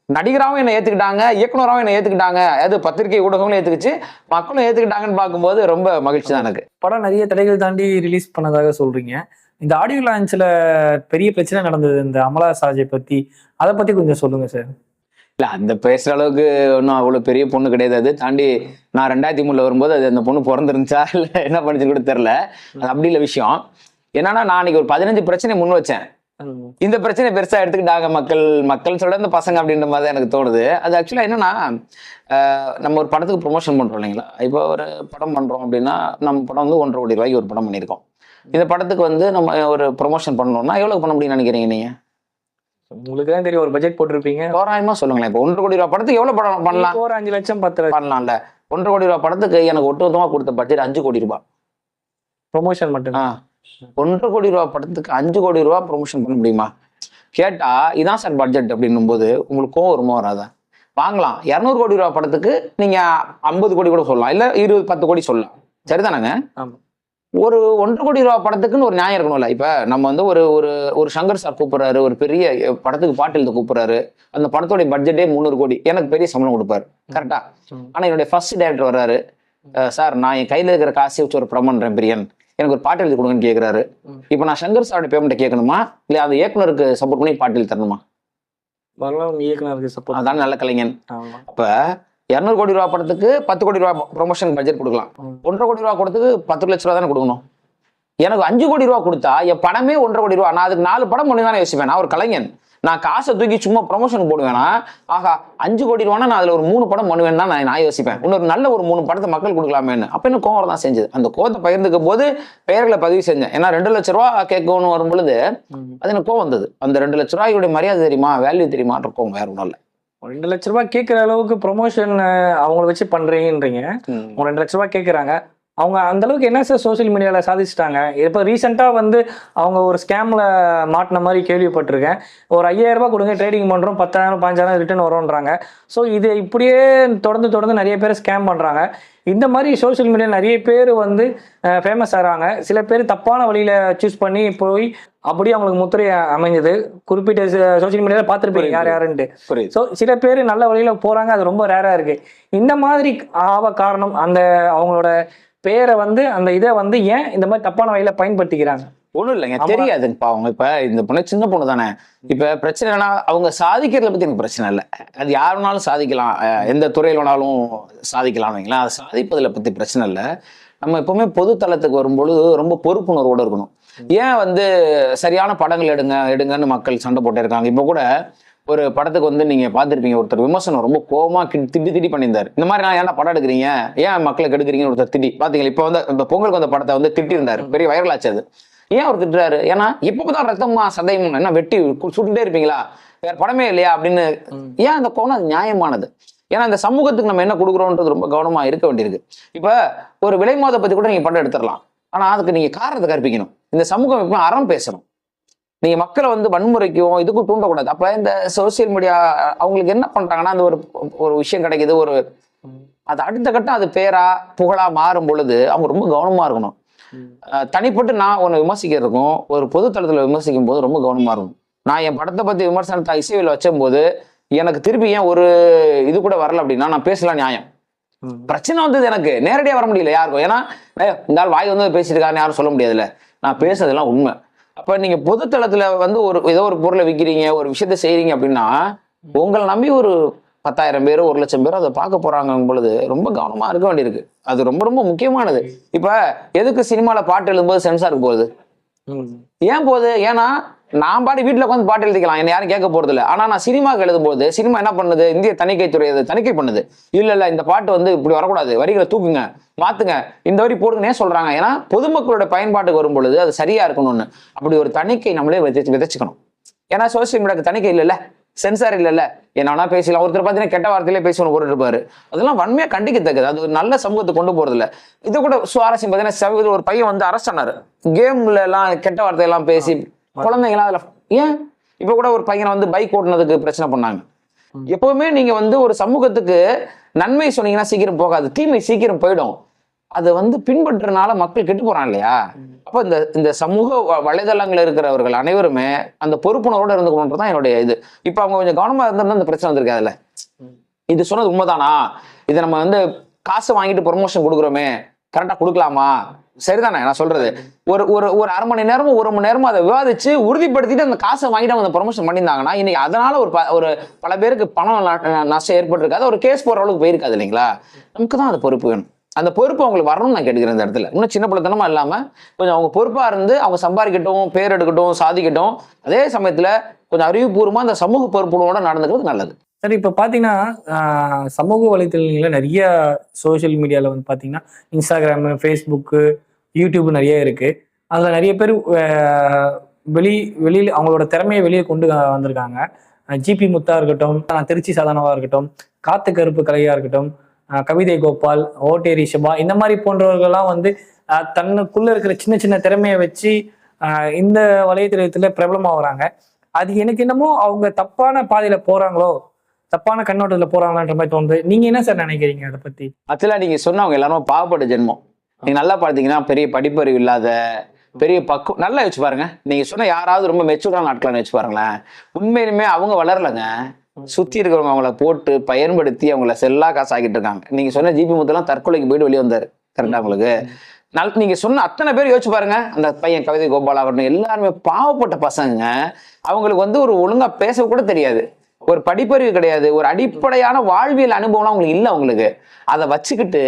நடிகராகவும் என்ன ஏத்துக்கிட்டாங்க, இயக்குனராகவும் என்ன ஏத்துக்கிட்டாங்க, அது பத்திரிகை ஊடகங்களும் ஏத்துக்குச்சு, மக்களும் ஏத்துக்கிட்டாங்கன்னு பார்க்கும்போது ரொம்ப மகிழ்ச்சி தான் எனக்கு. படம் நிறைய தடைகள் தாண்டி ரிலீஸ் பண்ணதாக சொல்றீங்க. இந்த ஆடியோ லான்ச்ல பெரிய பிரச்சனை நடந்தது, இந்த அமலா சாஜை பத்தி, அதை பத்தி கொஞ்சம் சொல்லுங்க சார். இல்ல அந்த பேசுற அளவுக்கு ஒன்றும் அவ்வளவு பெரிய பொண்ணு கிடையாது. அது தாண்டி நான் 2003 வரும்போது அது அந்த பொண்ணு பிறந்திருந்துச்சா இல்ல என்ன பண்ணிச்சுன்னு கூட தெரியல. அது அப்படி இல்ல விஷயம். என்னன்னா நான் அன்னைக்கு ஒரு 15 பிரச்சனை முன் வச்சேன். இந்த பிரச்சனை பெருசா எடுத்துக்கிட்டாங்க மக்கள் சொல்ற இந்த பசங்க அப்படின்ற மாதிரி தான் எனக்கு தோணுது. அது ஆக்சுவலா என்னன்னா, நம்ம ஒரு படத்துக்கு ப்ரொமோஷன் பண்றோம் இல்லைங்களா? இப்போ ஒரு படம் பண்றோம் அப்படின்னா, நம்ம படம் 1.5 கோடி ரூபாய்க்கு ஒரு படம் பண்ணியிருக்கோம். இந்த படத்துக்கு வந்து நம்ம ஒரு ப்ரொமோஷன் பண்ணணும்னா எவ்வளவு பண்ண முடியும்னு நினைக்கிறீங்க நீங்க? உங்களுக்கு தான் தெரியும், ஒரு பட்ஜெட் போட்டிருப்பீங்க. தோராயமா சொல்லுங்களேன். இப்போ 1.5 கோடி ரூபாய் படத்துக்கு எவ்வளவு படம் பண்ணலாம்? ஒரு 5 லட்சம் 10 லட்சம் பண்ணலாம்ல. 1.5 கோடி ரூபாய் படத்துக்கு எனக்கு ஒட்டுமொத்தமா கொடுத்த பட்ஜெட் 5 கோடி ரூபாய் ப்ரொமோஷன் மட்டும். 1.5 கோடி ரூபாய் படத்துக்கு 5 கோடி ரூபாய் ப்ரொமோஷன் பண்ண முடியுமா? கேட்டா இதான் சார் பட்ஜெட் அப்படின்னும் போது உங்களுக்கு கோவம் வருமா வராதா? வாங்கலாம். 200 கோடி ரூபாய் படத்துக்கு நீங்க 50 கோடி கூட சொல்லலாம், இல்ல 10 கோடி சொல்லலாம், சரிதானங்க? ஒரு 1.5 கோடி ரூபாய் படத்துக்குன்னு ஒரு நியாயம் இருக்கணும்ல. இப்ப நம்ம வந்து ஒரு ஒரு ஒரு சங்கர் சார் கூப்பிடுறாரு, ஒரு பெரிய படத்துக்கு பாட்டு எழுத கூப்பிடுறாரு, அந்த படத்தோட பட்ஜெட்டே 300 கோடி, எனக்கு பெரிய சம்பளம் கொடுப்பாரு, கரெக்டா? ஆனா என்னுடைய ஃபர்ஸ்ட் டைரக்டர் வர்றாரு, சார் நான் என் கையில இருக்கிற காசை வச்சு ஒரு படம் பண்றேன் பிரியன், எனக்கு ஒரு பாட்டு எழுதி கொடுங்கன்னு கேட்கிறாரு. இப்ப நான் சங்கர் சாரோட பேமெண்ட் கேட்கணுமா, இல்ல அந்த இயக்குனருக்கு சப்போர்ட் பண்ணி பாட்டு எழுதி தரணுமா? இயக்குனருக்கு சப்போர்ட். அதான் நல்ல கலைஞன். அப்ப 200 கோடி ரூபாய் படத்துக்கு 10 கோடி ரூபாய் ப்ரொமோஷன் பட்ஜெட் கொடுக்கலாம். 1.5 கோடி ரூபாய் கொடுத்துக்கு 10 லட்ச ரூபா தானே கொடுக்கணும். எனக்கு 5 கோடி ரூபாய் கொடுத்தா என் படமே 1.5 கோடி ரூபாய், நான் அதுக்கு 4 படம் பண்ணி தானே யோசிப்பேன். நான் ஒரு கலைஞன், நான் காசை தூக்கி சும்மா ப்ரொமோஷன் போடுவேனா, ஆகா 5 கோடி ரூபானா நான் அதுல ஒரு 3 படம் பண்ணுவேன் தான் நான் யோசிப்பேன். இன்னொரு நல்ல ஒரு 3 படத்தை மக்கள் கொடுக்கலாமேன்னு. அப்ப இன்னும் கோவம் தான் செஞ்சது. அந்த கோவத்தை பகிர்ந்துக்கும் போது பெயர்களை பதிவு செஞ்சேன். ஏன்னா 2 லட்ச ரூபா கேட்கணும்னு வரும் பொழுது அது எனக்கு கோவம் வந்தது. அந்த 2 லட்ச ரூபாயோட மரியாதை தெரியுமா, வேல்யூ தெரியுமான்ற கோவம் வேற ஒன்றும் இல்லை. 2 லட்ச ரூபாய் கேட்குற அளவுக்கு ப்ரொமோஷன் அவங்கள வச்சு பண்றீங்கன்றீங்க. 2 லட்ச ரூபாய் கேட்குறாங்க, அவங்க அந்த அளவுக்கு என்ன சார் சோசியல் மீடியால சாதிச்சிட்டாங்க? இப்போ ரீசெண்டா வந்து அவங்க ஒரு ஸ்கேம்ல மாட்டின மாதிரி கேள்விப்பட்டிருக்கேன். ஒரு 5000 ரூபாய் கொடுங்க, ட்ரேடிங் பண்றோம், 10,000 15,000 ரிட்டர்ன் வரோன்றாங்க. ஸோ இது இப்படியே தொடர்ந்து நிறைய பேர் ஸ்கேம் பண்றாங்க. இந்த மாதிரி சோசியல் மீடியா நிறைய பேர் வந்து ஃபேமஸ் ஆகிறாங்க. சில பேர் தப்பான வழியில சூஸ் பண்ணி போய் அப்படியே அவங்களுக்கு முத்திரை அமைஞ்சது. குறிப்பிட்ட சோசியல் மீடியாவில் பார்த்துருப்பீங்க யாருன்ட்டு. ஸோ சில பேர் நல்ல வழியில போறாங்க, அது ரொம்ப ரேரா இருக்கு. இந்த மாதிரி காரணம் அந்த அவங்களோட பேரை வந்து அந்த இதை வந்து ஏன் இந்த மாதிரி தப்பான வழியில பயன்படுத்திக்கிறாங்க? ஒண்ணும் இல்லைங்க, தெரியாதுப்பா. அவங்க இப்ப இந்த பொண்ணு சின்ன பொண்ணு தானே. இப்ப பிரச்சனை என்னன்னா அவங்க சாதிக்கிறத பத்தி எனக்கு பிரச்சனை இல்லை. அது யார் வேணாலும் சாதிக்கலாம், எந்த துறையில் வேணாலும் சாதிக்கலாம் வைங்களா. அது சாதிப்பதில் பத்தி பிரச்சனை இல்லை. நம்ம எப்பவுமே பொது தளத்துக்கு வரும்பொழுது ரொம்ப பொறுப்புணர்வோடு இருக்கணும். ஏன் வந்து சரியான படங்கள் எடுங்கன்னு மக்கள் சண்டை போட்டே இருக்காங்க. இப்போ கூட ஒரு படத்துக்கு வந்து நீங்க பார்த்துருப்பீங்க, ஒருத்தர் விமர்சனம் ரொம்ப கோவமா திட்டி பண்ணியிருந்தாரு. இந்த மாதிரி நான் ஏன்னா படம் எடுக்கிறீங்க, ஏன் மக்களுக்கு எடுக்கிறீங்கன்னு ஒருத்தர் திட்டி பாத்தீங்களா. இப்போ வந்து இந்த பொங்கலுக்கு வந்த படத்தை வந்து திட்டி இருந்தாரு, பெரிய வைரல் ஆச்சு. அது ஏன் அவர் திட்டுறாரு? ஏன்னா எப்பதான் ரத்தமா சதையும் என்ன வெட்டி சுட்டுட்டே இருப்பீங்களா, வேற படமே இல்லையா அப்படின்னு. ஏன் அந்த கோணம்? அது நியாயமானது. ஏன்னா இந்த சமூகத்துக்கு நம்ம என்ன கொடுக்குறோன்றது ரொம்ப கவனமா இருக்க வேண்டியிருக்கு. இப்ப ஒரு விலை மோத பத்தி கூட நீங்க படம் எடுத்துடலாம், ஆனா அதுக்கு நீங்க காரணத்தை கற்பிக்கணும். இந்த சமூகம் எப்பவுமே அறம் பேசணும். நீங்க மக்களை வந்து வன்முறைக்கும் இதுக்கும் தூண்டக்கூடாது. அப்ப இந்த சோசியல் மீடியா அவங்களுக்கு என்ன பண்றாங்கன்னா, அந்த ஒரு விஷயம் கிடைக்குது, ஒரு அது அடுத்த கட்டம் அது பேரா புகழா மாறும் பொழுது அவங்க ரொம்ப கவனமா இருக்கணும். தனிப்பட்டு நான் ஒன்று விமர்சிக்கிறதுக்கும் ஒரு பொது தளத்துல விமர்சிக்கும் போது ரொம்ப கவனமா இருக்கும். நான் என் படத்தை பத்தி விமர்சனத்தை இசைவில் வச்சும் போது எனக்கு திருப்பி ஏன் ஒரு இது கூட வரல அப்படின்னா நான் பேசலாம் நியாயம். பிரச்சனை வந்தது எனக்கு நேரடியாக வர முடியல யாருக்கும். ஏன்னா இந்த ஆள் வாய் வந்து பேசியிருக்காருன்னு யாரும் சொல்ல முடியாதுல்ல. நான் பேசுறதெல்லாம் உண்மை. அப்ப நீங்க பொது தளத்துல வந்து ஏதோ ஒரு பொருளை விற்கிறீங்க, ஒரு விஷயத்த செய்யறீங்க அப்படின்னா உங்களை நம்பி ஒரு 10,000 பேர் 1,00,000 பேர் அதை பார்க்க போறாங்க பொழுது ரொம்ப கவனமா இருக்க வேண்டியிருக்கு. அது ரொம்ப ரொம்ப முக்கியமானது. இப்ப எதுக்கு சினிமால பாட்டு எழுதும்போது சென்சாருக்கு போகுது? ஏன் போகுது? ஏன்னா நான் பாடி வீட்டுல உட்காந்து பாட்டு எழுதிக்கலாம், என்ன யாரும் கேட்க போறது இல்லை. ஆனா நான் சினிமாவுக்கு எழுதும் போது சினிமா என்ன பண்ணுது, இந்திய தணிக்கைத்துறை அதை தணிக்கை பண்ணுது. இல்ல இந்த பாட்டு வந்து இப்படி வரக்கூடாது, வரிகளை தூக்குங்க, மாத்துங்க, இந்த வரி போடுங்கன்னே சொல்றாங்க. ஏன்னா பொதுமக்களோட பயன்பாட்டுக்கு வரும் பொழுது அது சரியா இருக்கணும்னு அப்படி ஒரு தணிக்கை நம்மளே விதைச்சுக்கணும். ஏன்னா சோசியல் மீடியாவுக்கு தணிக்கை இல்லைல்ல, சென்சார் இல்லைல்ல, என்ன பேசலாம். ஒருத்தர் பார்த்தீங்கன்னா கெட்ட வார்த்தையிலே பேசி ஒன்று போட்டுட்டு இருப்பாரு. அதெல்லாம் வன்மையா கண்டிக்கத்தக்கது. அது ஒரு நல்ல சமூகத்தை கொண்டு போறது இல்லை. இது கூட சுவாரஸ்யம் பார்த்தீங்கன்னா ஒரு பையன் வந்து அரெஸ்ட் ஆனாரு, கேம்ல எல்லாம் கெட்ட வார்த்தையெல்லாம் பேசி குழந்தைங்களாம் அதுல. ஏன் இப்ப கூட ஒரு பையனை வந்து பைக் ஓட்டுனதுக்கு பிரச்சனை பண்ணாங்க. எப்பவுமே நீங்க வந்து ஒரு சமூகத்துக்கு நன்மை சொன்னீங்கன்னா சீக்கிரம் போகாது, தீமை சீக்கிரம் போயிடும். அதை வந்து பின்பற்றுறதுனால மக்கள் கெட்டு போறான் இல்லையா. அப்ப இந்த சமூக வலைதளங்கள் இருக்கிறவர்கள் அனைவருமே அந்த பொறுப்புணர்வோட இருந்துக்கணும்ன்றதான் என்னுடைய இது. இப்ப அவங்க கொஞ்சம் கவனமா இருந்தா இந்த பிரச்சனை வந்திருக்காதுல்ல. இது சொன்னது உண்மைதானா, இதை நம்ம வந்து காசு வாங்கிட்டு ப்ரொமோஷன் கொடுக்குறோமே, கரெக்டா கொடுக்கலாமா, சரிதானே நான் சொல்றது? ஒரு அரை மணி நேரமும் 1 மணி நேரமும் அதை விவாதிச்சு உறுதிப்படுத்திட்டு அந்த காசை வாங்கிட்டு அவங்க ப்ரொமோஷன் பண்ணியிருந்தாங்கன்னா இன்னைக்கு அதனால ஒரு பல பேருக்கு பணம் நஷ்டம் ஏற்பட்டிருக்காது, ஒரு கேஸ் போற அளவுக்கு போயிருக்காது இல்லைங்களா. நமக்கு தான் அது பொறுப்பு வேணும். அந்த பொறுப்பு அவங்களுக்கு வரணும்னு நான் கேட்டுக்கிறேன். இந்த இடத்துல இன்னும் சின்ன பிள்ளைத்தனமா இல்லாம கொஞ்சம் அவங்க பொறுப்பா இருந்து அவங்க சம்பாதிக்கட்டும், பேர் எடுக்கட்டும், சாதிக்கட்டும். அதே சமயத்துல கொஞ்சம் அறிவுபூர்வமா அந்த சமூக பொறுப்புகளோட நடந்துக்கிறது நல்லது. சரி, இப்போ பார்த்தீங்கன்னா சமூக வலைத்தளங்களில் நிறைய சோஷியல் மீடியாவில் வந்து பார்த்தீங்கன்னா இன்ஸ்டாகிராமு, ஃபேஸ்புக்கு, யூடியூப் நிறைய இருக்குது. அதில் நிறைய பேர் வெளியில் அவங்களோட திறமையை வெளியே கொண்டு வந்திருக்காங்க. ஜிபி முத்தா இருக்கட்டும், திருச்சி சாதனாவா இருக்கட்டும், காத்து கருப்பு கலையா இருக்கட்டும், கவிதை கோபால், ஓட்டேரி ஷபா, இந்த மாதிரி போன்றவர்கள்லாம் வந்து தன்னுக்குள்ள இருக்கிற சின்ன சின்ன திறமையை வச்சு இந்த வலைத்தளத்துல பிரபலமா வராங்க. அது எனக்கு என்னமோ அவங்க தப்பான பாதையில போறாங்களோ, தப்பான கண்ணோட்டத்துல போறாங்களான்ற மாதிரி தோணுது. நீங்க என்ன சார் நினைக்கிறீங்க அதை பத்தி? ஆக்சுவலா நீங்க சொன்னவங்க எல்லாரும் பாவப்பட்ட ஜென்மம். நீங்க நல்லா பார்த்தீங்கன்னா பெரிய படிப்பறிவு இல்லாத, பெரிய பக்குவம், நல்லா வச்சு பாருங்க. நீங்க சொன்ன யாராவது ரொம்ப மெச்சூர்டான ஆட்களான்னு வச்சு பாருங்களேன், உண்மையிலுமே அவங்க வளரலைங்க. சுத்தி இருக்கிறவங்க அவங்கள போட்டு பயன்படுத்தி அவங்கள செல்லா காசு ஆகிட்டு இருக்காங்க. நீங்க சொன்ன ஜிபி முத்தெல்லாம் தற்கொலைக்கு போயிட்டு வெளியே வந்தாரு. கரெக்டா உங்களுக்கு? நீங்க சொன்ன அத்தனை பேர் யோசிச்சு பாருங்க. அந்த பையன் கவிதை கோபால் ஆகட்டும், எல்லாருமே பாவப்பட்ட பசங்க. அவங்களுக்கு வந்து ஒரு ஒழுங்கா பேச கூட தெரியாது, ஒரு படிப்பறிவு கிடையாது, ஒரு அடிப்படையான வாழ்வியல் அனுபவம்லாம் அவங்களுக்கு இல்லை. அவங்களுக்கு அதை வச்சுக்கிட்டு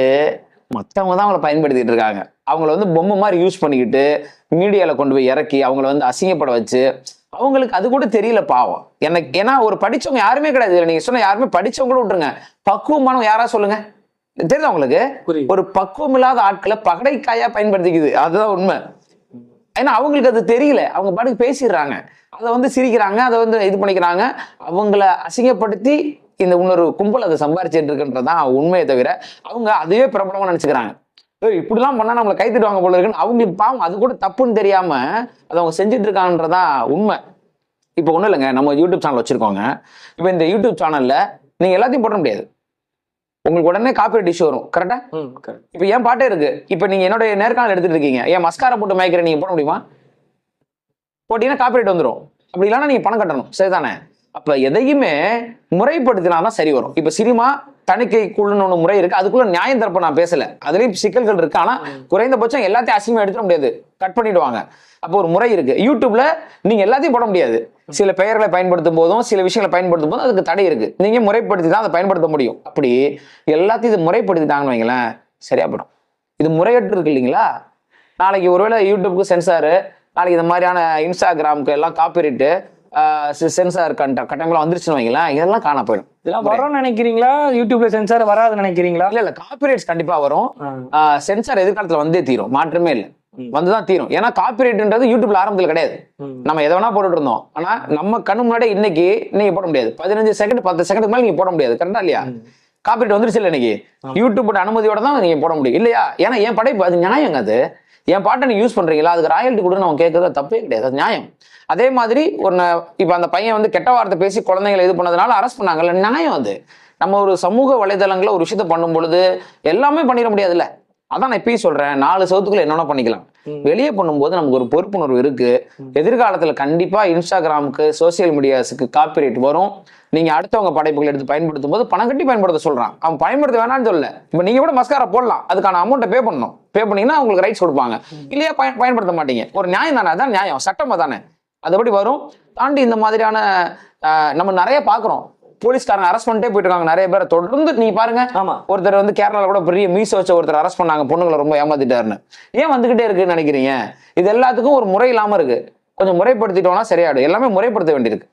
மற்றவங்க தான் அவங்கள பயன்படுத்திட்டு இருக்காங்க. அவங்கள வந்து பொம்மை மாதிரி யூஸ் பண்ணிக்கிட்டு மீடியால கொண்டு போய் இறக்கி அவங்கள வந்து அசிங்கப்பட வச்சு, அவங்களுக்கு அது கூட தெரியல பாவம். எனக்கு ஏன்னா ஒரு படிச்சவங்க யாருமே கிடையாது. நீங்க சொன்ன யாருமே படிச்சவங்க கூட விட்டுருங்க, பக்குவமானவங்க யாரா சொல்லுங்க, தெரியுதா உங்களுக்கு? ஒரு பக்குவம் இல்லாத ஆட்களை பகடைக்காயா பயன்படுத்திக்குது, அதுதான் உண்மை. ஏன்னா அவங்களுக்கு அது தெரியல, அவங்க பாட்டுக்கு பேசிடுறாங்க, அதை வந்து சிரிக்கிறாங்க, அதை வந்து இது பண்ணிக்கிறாங்க, அவங்கள அசிங்கப்படுத்தி இந்த இன்னொரு கும்பல் அதை சம்பாரிச்சுட்டு இருக்குன்றதான் உண்மையை தவிர அவங்க அதையே பிரபலமா நினைச்சுக்கிறாங்க. இப்படிலாம் பண்ணா நம்மளை கை தட்டுவாங்க போல இருக்குன்னு அவங்களுக்கு பாவம் அது கூட தப்புன்னு தெரியாம அதை அவங்க செஞ்சுட்டு இருக்காங்கன்றதான் உண்மை. இப்போ ஒன்றும் இல்லைங்க, நம்ம யூடியூப் சேனல் வச்சிருக்கோங்க. இப்போ இந்த யூடியூப் சேனல்ல நீங்க எல்லாத்தையும் போட முடியாது, உங்களுக்கு உடனே காப்பிரைட் இஷ்யூ வரும். கரெக்டா? இப்போ என் பாட்டே இருக்கு, இப்போ நீங்க என்னோட நேர்காணல் எடுத்துட்டு இருக்கீங்க, என் மஸ்காரா போட்டு மயக்கிற நீங்க போட முடியுமா? போட்டீங்கன்னா காப்பிரைட் வந்துடும். அப்படி இல்லைன்னா நீங்க பணம் கட்டணும், சரிதானே? அப்ப எதையுமே முறைப்படுத்தினாதான் சரி வரும். இப்ப சினிமா தணிக்கைக்குள்ளுன்னு ஒண்ணு முறை இருக்கு, அதுக்குள்ள நியாயம் தரப்ப நான் பேசல, அதுலயும் சிக்கல்கள் இருக்கு. ஆனா குறைந்தபட்சம் எல்லாத்தையும் அசிங்கமா எடுத்துட முடியாது, கட் பண்ணிடுவாங்க. அப்போ ஒரு முறை இருக்கு. யூடியூப்ல நீங்க எல்லாத்தையும் போட முடியாது, சில பெயர்களை பயன்படுத்தும் போதும் சில விஷயங்களை பயன்படுத்தும் போதும் அதுக்கு தடை இருக்கு. நீங்க முறைப்படுத்தி தான் அதை பயன்படுத்த முடியும். அப்படி எல்லாத்தையும் இது முறைப்படுத்திட்டாங்கன்னு வைங்களேன், சரியா போயிடும். இது முறையற்று இருக்கு இல்லைங்களா? நாளைக்கு ஒருவேளை யூடியூப்க்கு சென்சாரு, நாளைக்கு இந்த மாதிரியான இன்ஸ்டாகிராமுக்கு எல்லாம் காப்பிரைட்டு சென்சார் கட்டணங்கள் வந்துருச்சுன்னு வைங்களேன், இதெல்லாம் காண போயிடும். இதெல்லாம் வரும்னு நினைக்கிறீங்களா? யூடியூப்ல சென்சார் வராதுன்னு நினைக்கிறீங்களா? இல்ல காப்பிரைட்ஸ் கண்டிப்பா வரும். சென்சார் எதிர்காலத்துல வந்தே தீரும், மாற்றமே இல்லை, வந்துதான் தீரும். ஏன்னா காப்பிரைட்ன்றது யூடியூப்ல ஆரம்பத்தில் கிடையாது, நம்ம எதை வேணா போட்டுட்டு இருந்தோம். ஆனா நம்ம கண்ணு முன்னாடி இன்னைக்கு நீங்க போட முடியாது, 15 செகண்ட் 10 செகண்ட் மேல நீங்க போட முடியாது. கரெக்டா இல்லையா? காப்பிரைட் வந்துருச்சு இல்லை இன்னைக்கு, யூடியூப் அனுமதியோட தான் நீங்க போட முடியும் இல்லையா? ஏன்னா என் படைப்பு அது நியாயங்க, அது என் பாட்டை நீங்க யூஸ் பண்றீங்களா, அதுக்கு ராயல்ட்டி கொடுன்னு அவங்க கேட்கறது தப்பே கிடையாது, அது நியாயம். அதே மாதிரி இப்ப அந்த பையன் வந்து கெட்ட வார்த்தை பேசி குழந்தைங்களை இது பண்ணதுனால அரெஸ்ட் பண்ணாங்கல்ல, நியாயம் அது. நம்ம ஒரு சமூக வலைதளங்களை ஒரு விஷயத்த பண்ணும் பொழுது எல்லாமே பண்ணிட முடியாதுல்ல. அதான் நான் இப்பயும் சொல்றேன், 4 சவுத்துக்குள்ள என்னென்ன பண்ணிக்கலாம். வெளியே பண்ணும்போது நமக்கு ஒரு பொறுப்புணர்வு இருக்கு. எதிர்காலத்துல கண்டிப்பா இன்ஸ்டாகிராமுக்கு, சோசியல் மீடியாஸுக்கு காப்பிரைட் வரும். நீங்க அடுத்தவங்க படைப்புகள் எடுத்து பயன்படுத்தும் போது பணம் கட்டி பயன்படுத்த சொல்றான், அவன் பயன்படுத்த வேணாம்னு சொல்லல. இப்ப நீங்க கூட மஸ்காரா போடலாம், அதுக்கான அமௌண்ட்டை பே பண்ணணும். பே பண்ணீங்கன்னா உங்களுக்கு ரைட்ஸ் கொடுப்பாங்க, இல்லையா பயன்படுத்த மாட்டீங்க. ஒரு நியாயம் தானே, அதான் நியாயம், சட்டமா தானே, அதுபடி வரும். தாண்டி இந்த மாதிரியான நம்ம நிறைய பாக்குறோம், போலீஸ்காரங்க அரெஸ்ட் பண்ணிட்டே போயிட்டு இருக்காங்க நிறைய பேரை தொடர்ந்து. நீங்க பாருங்க, ஒருத்தர் வந்து கேரளால கூட பெரிய மீச வச்ச ஒருத்தர் அரெஸ்ட் பண்ணாங்க, பொண்ணுங்களை ரொம்ப ஏமாத்திட்டாருன்னு. ஏன் வந்துகிட்டே இருக்குன்னு நினைக்கிறீங்க? இது எல்லாத்துக்கும் ஒரு முறை இல்லாம இருக்கு. கொஞ்சம் முறைப்படுத்திட்டோம்னா சரியாயிடும். எல்லாமே முறைப்படுத்த வேண்டியிருக்கு,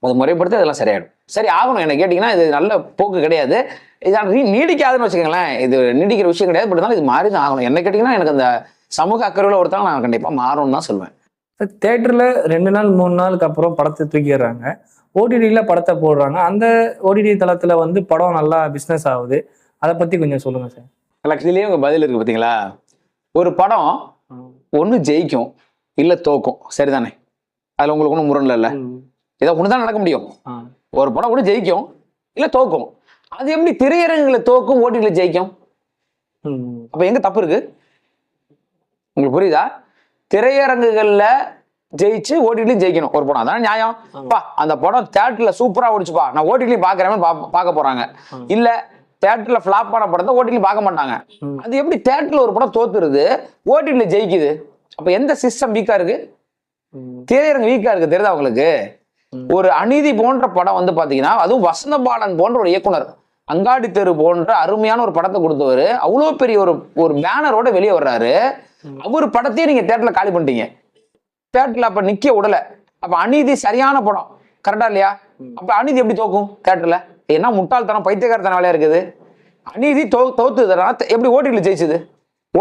அது முறைப்படுத்தி அதெல்லாம் சரியாயிடும். சரி ஆகணும். என்ன கேட்டீங்கன்னா இது நல்ல போக்கு கிடையாது, இதான் நீடிக்காதுன்னு வச்சுக்கோங்களேன். இது நீடிக்கிற விஷயம் கிடையாது, பட் இருந்தாலும் இது மாறி தான் ஆகணும். என்ன கேட்டீங்கன்னா எனக்கு அந்த சமூக அக்கறையில் ஒருத்தவங்க நான் கண்டிப்பா மாறும்னு தான் சொல்லுவேன். தியேட்டர்ல 2 நாள் 3 நாளுக்கு அப்புறம் படத்தை தூக்கிடுறாங்க, ஓடிடியில படத்தை போடுறாங்க. அந்த ஓடிடி தளத்துல வந்து படம் நல்லா பிசினஸ் ஆகுது, அதை பத்தி கொஞ்சம் சொல்லுங்க சார். இதுலயே உங்க பதில் இருக்கு பாத்தீங்களா? ஒரு படம் ஒண்ணு ஜெயிக்கும் இல்ல தோக்கும், சரிதானே? அதுல உங்களுக்கு ஒன்றும் முரண் இல்ல, ஏதோ ஒண்ணுதான் நடக்க முடியும். ஒரு படம் கூட ஜெயிக்கும் இல்ல தோக்கும். அது எப்படி திரையரங்குல தோக்கும், ஓடிடியில ஜெயிக்கும்? அப்ப எங்க தப்பு இருக்கு உங்களுக்கு புரியுதா? திரையரங்குகள்ல ஜெயிச்சு ஓடிடிலையும் ஜெயிக்கணும் ஒரு படம், அதான் நியாயம். அந்த படம் தியேட்டர்ல சூப்பரா ஓடிச்சுப்பா, நான் ஓடிடிலையும் பாக்குறேன் பார்க்க போறாங்க. இல்ல தியேட்டர்ல ஃபிளாப் ஆன படத்தை ஓடிடிலையும் பார்க்க மாட்டாங்க. அது எப்படி தியேட்டர்ல ஒரு படம் தோத்துருது, ஓடிடில ஜெயிக்குது? அப்ப எந்த சிஸ்டம் வீக்கா இருக்கு? திரையரங்கு வீக்கா இருக்கு, தெரியுதா உங்களுக்கு? ஒரு அநீதி போன்ற படம் வந்து பாத்தீங்கன்னா, அதுவும் வசந்த பாலன் போன்ற ஒரு இயக்குனர் அங்காடி தெரு போன்ற அருமையான ஒரு படத்தை கொடுத்தவர், அவ்வளவு பெரிய ஒரு பேனரோட வெளியே வர்றாரு. அவர் படத்தையே நீங்க தியேட்டர்ல காலி பண்ணிட்டீங்க. தியேட்டர்ல அப்ப நிக்க விடல. அப்ப அநீதி சரியான படம், கரெக்டா இல்லையா? அப்ப அநீதி எப்படி தோக்கும் தியேட்டர்ல? என்ன முட்டாள்தனம், பைத்தியக்காரத்தன வேலையா இருக்குது. அநீதி தோத்துதுனா எப்படி ஓடிடில ஜெயிச்சுது?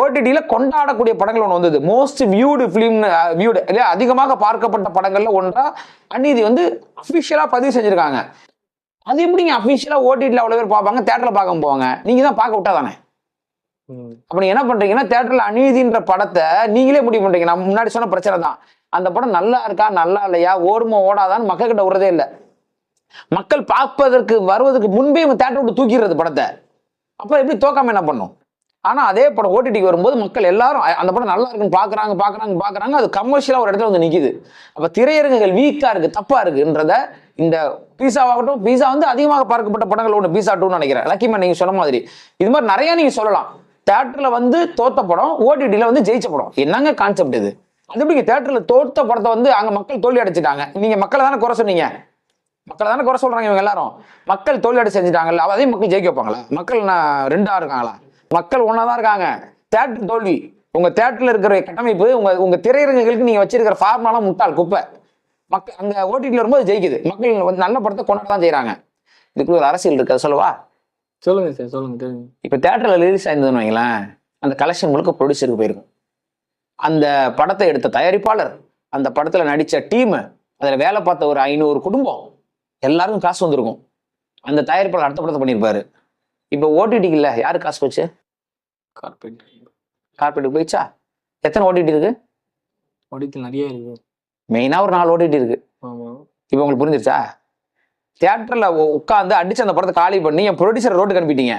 ஓடிடியில கொண்டாடக்கூடிய படங்கள் ஒன்று வந்தது, மோஸ்ட் வியூடு பிலிம் வியூடு இல்லையா, அதிகமாக பார்க்கப்பட்ட படங்கள்ல ஒன்றா அநீதி வந்து அபிஷியலா பதிவு செஞ்சிருக்காங்க. அது எப்படிங்க அபிஷியலா ஓடிடியில் அவ்வளவு பேர் பார்ப்பாங்க, தேட்டர்ல பார்க்க போவாங்க, நீங்க தான் பார்க்க விட்டா தானே. அப்ப நீங்க என்ன பண்றீங்கன்னா தேட்டர்ல அநீதின்ற படத்தை நீங்களே முடிவு பண்றீங்க. நான் முன்னாடி சொன்ன பிரச்சனை தான். அந்த படம் நல்லா இருக்கா நல்லா இல்லையா, ஓடுமோ ஓடாதான்னு மக்கள் கிட்ட விடுறதே இல்லை. மக்கள் பார்ப்பதற்கு வருவதற்கு முன்பே தேட்டர் விட்டு தூக்கிடுறது படத்தை. அப்ப எப்படி தோக்காம என்ன பண்ணும்? ஆனா அதே படம் ஓடிடிக்கு வரும்போது மக்கள் எல்லாரும் அந்த படம் நல்லா இருக்குன்னு பாக்குறாங்க. அது கமர்ஷியலா ஒரு இடத்துல வந்து நிக்குது. அப்ப திரையரங்குகள் வீக்கா இருக்கு, தப்பா இருக்குன்றத இந்த பீஸாவாகட்டும், பீஸா வந்து அதிகமாக பார்க்கப்பட்ட படங்கள் ஒன்று பீஸா 2 நினைக்கிறேன். லக்கிமா நீங்க சொன்ன மாதிரி இது மாதிரி நிறைய நீங்க சொல்லலாம். தியேட்டர்ல வந்து தோத்த படம் ஓடிடியில வந்து ஜெயிச்ச படம், என்னங்க கான்செப்ட் இது? அது எப்படி தியேட்டர்ல தோத்த படத்தை வந்து அங்க மக்கள் தோல்வி அடைச்சிட்டாங்க? நீங்க மக்களை தானே குறை சொன்னீங்க, மக்களை தானே குறை சொல்றாங்க இவங்க எல்லாரும். மக்கள் தோல்வி அடை செஞ்சுட்டாங்கல்ல, அதே மக்கள் ஜெயிக்க வைப்பாங்களா? மக்கள் ரெண்டா இருக்காங்களா? மக்கள் ஒன்னாதான் இருக்காங்க. தியேட்டர் தோல்வி, உங்க தியேட்டர்ல இருக்கிற கட்டமைப்பு, உங்க திரையரங்குகளுக்கு நீங்க வச்சிருக்கிற ஃபார்முலாம் முட்டாள் குப்பை. மக்கள் அங்க ஓடிடியில் வரும்போது ஜெயிக்குது, மக்கள் வந்து நல்ல படத்தை கொண்டாட தான் செய்யறாங்க. இதுக்குள்ள ஒரு அரசியல் இருக்கு, சொல்லவா? சொல்லுங்க சார், சொல்லுங்க. இப்ப தியேட்டர்ல ரிலீஸ் ஆயிருந்ததுன்னு வைங்களேன், அந்த கலெக்ஷன் முழுக்க ப்ரொடியூசருக்கு போயிருக்கும். அந்த படத்தை எடுத்த தயாரிப்பாளர், அந்த படத்துல நடிச்ச டீம், அதுல வேலை பார்த்த ஒரு 500 குடும்பம், எல்லாருக்கும் காசு வந்திருக்கும். அந்த தயாரிப்பாளர் அடுத்த படத்தை பண்ணியிருப்பாரு. இப்ப ஓடிடிக்கு இல்ல, யாரு காசு போச்சு? கார்பரேட்டுக்கு போயிடுச்சா? எத்தனை ஓடிடி இருக்கு? ஓடிடி நிறைய இருக்கு, மெயினா ஒரு 4 ஓடிடி இருக்கு. இப்ப உங்களுக்கு புரிஞ்சிருச்சா? தியேட்டர்ல உட்காந்து அடிச்சு அந்த படத்தை காலி பண்ணி என் ப்ரொடியூசர் ரோட்டுக்கு அனுப்பிட்டீங்க.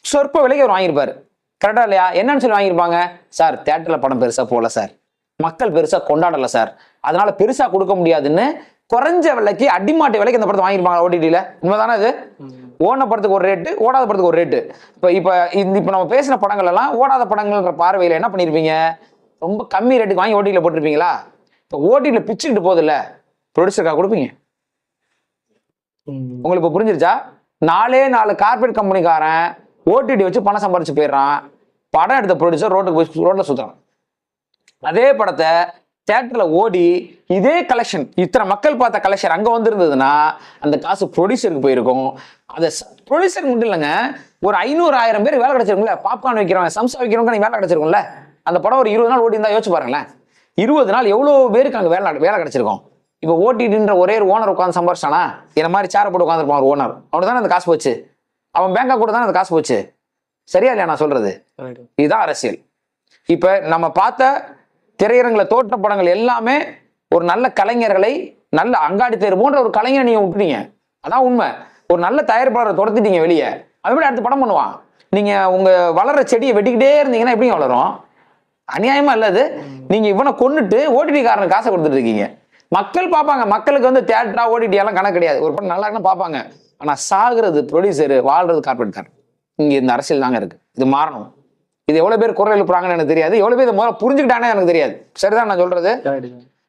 சொற்ப விலைக்கு அவர் வாங்கியிருப்பாரு, கரெக்டா இல்லையா? என்னன்னு சொல்லி வாங்கியிருப்பாங்க? சார் தியேட்டர்ல படம் பெருசா போல சார், மக்கள் பெருசா கொண்டாடல சார், அதனால பெருசா கொடுக்க முடியாதுன்னு குறைஞ்ச விலைக்கு அடிமாட்டி விலைக்கு அந்த படத்தை வாங்கியிருப்பாங்க ஓடிடியில. உண்மைதானே இது? ஓடின படத்துக்கு ஒரு ரேட்டு, ஓடாத படத்துக்கு ஒரு ரேட்டு. இப்ப நம்ம பேசின படங்கள் எல்லாம் ஓடாத படங்கள்ன்ற பார்வையில என்ன பண்ணிருப்பீங்க? ரொம்ப கம்மி ரேட்டுக்கு வாங்கி ஓடிடியில போட்டிருப்பீங்களா? இப்ப ஓடிடியில பிச்சுக்கிட்டு போகுது இல்ல, ப்ரொடியூசருக்காக கொடுப்பீங்க. உங்களுக்கு இப்ப புரிஞ்சிருச்சா? 4 கார்பரேட் கம்பெனிக்காரன் ஓடிடி வச்சு பணம் சம்பாரிச்சு போயிடுறான், படம் எடுத்த ப்ரொடியூசர் ரோட்ல சுத்துறான். அதே படத்தை தியேட்டர்ல ஓடி இதே கலெக்ஷன், இத்தனை மக்கள் பார்த்த கலெக்ஷன் அங்க வந்திருந்ததுன்னா அந்த காசு ப்ரொடியூசருக்கு போயிருக்கும். அதை ப்ரொடியூசருக்கு மட்டும் இல்லைங்க, ஒரு 500-1000 பேர் வேலை கிடைச்சிருக்கும்ல. பாப்கார்ன் வைக்கிறவங்க, சம்சா வைக்கிறவங்க வேலை கிடைச்சிருக்கும்ல. அந்த படம் ஒரு 20 நாள் ஓடி இருந்தா யோசிச்சு பாருங்களேன். 20 நாள் எவ்வளவு பேருக்கு அங்க வேலை கிடைச்சிருக்கும். இப்போ ஓடிடின்ற ஒரே ஒரு ஓனர் உட்காந்து சம்பாரிச்சானா? என்ன மாதிரி சேர போட்டு உட்காந்துருப்பான் ஒரு ஓனர், அவனுக்கு தானே அந்த காசு போச்சு, அவன் பேங்கா கூட தானே அந்த காசு போச்சு. சரியா இல்லையா நான் சொல்றது? இதுதான் அரசியல். இப்ப நம்ம பார்த்த திரையரங்குல தோற்ற படங்கள் எல்லாமே ஒரு நல்ல கலைஞர்களை, நல்ல அங்காடி தேர் போன்ற ஒரு கலைஞரை நீங்க விட்டுட்டீங்க. அதான் உண்மை. ஒரு நல்ல தயாரிப்பாளரை துரத்திட்டீங்க வெளியே, அப்படி அடுத்து படம் பண்ணுவான். நீங்க உங்க வளர்ற செடியை வெட்டிக்கிட்டே இருந்தீங்கன்னா எப்படிங்க வளரும்? அநியாயமா இல்லது? நீங்க இவனை கொண்டுட்டு ஓடிடி காரனுக்கு காசை கொடுத்துட்டு இருக்கீங்க. மக்கள் பார்ப்பாங்க, மக்களுக்கு வந்து தியேட்டரா ஓடிடி எல்லாம் கணக்கு கிடையாது. ஒரு படம் நல்லா இருக்குன்னு பார்ப்பாங்க, ஆனா சாகுறது ப்ரொடியூசர், வாழ்றது கார்பரேட் காரன். இங்க இந்த அரசியல் தாங்க இருக்கு. இது மாறணும். இது எவ்வளவு பேர் குரல் எழுப்புறாங்கன்னு எனக்கு தெரியாது, எவ்வளவு பேர் முதல்ல புரிஞ்சுக்கிட்டானே எனக்கு தெரியாது. சரிதான் நான் சொல்றது?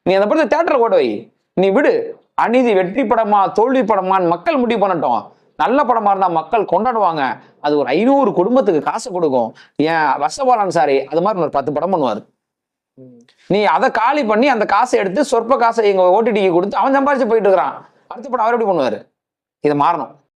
நீ அந்த படத்தை தியேட்டர்ல ஓட வை, நீ விடு. அநீதி வெற்றி படமா தோல்வி படமான்னு மக்கள் முடிவு பண்ணட்டும். நல்ல படமா இருந்தா மக்கள் கொண்டாடுவாங்க. அது ஒரு 500 குடும்பத்துக்கு காசு கொடுக்கும். ஏன் வசபாலன் சாரி அது மாதிரி ஒரு 10 படம் பண்ணுவாரு. நீ அதை காலி பண்ணி அந்த காசை எடுத்து சொற்ப காசை எங்க ஓடிடிக்கு கொடுத்து அவன் சம்பாரிச்சு போயிட்டு இருக்கிறான். அடுத்த படம் அவர் எப்படி பண்ணுவாரு? இதை மாறணும்.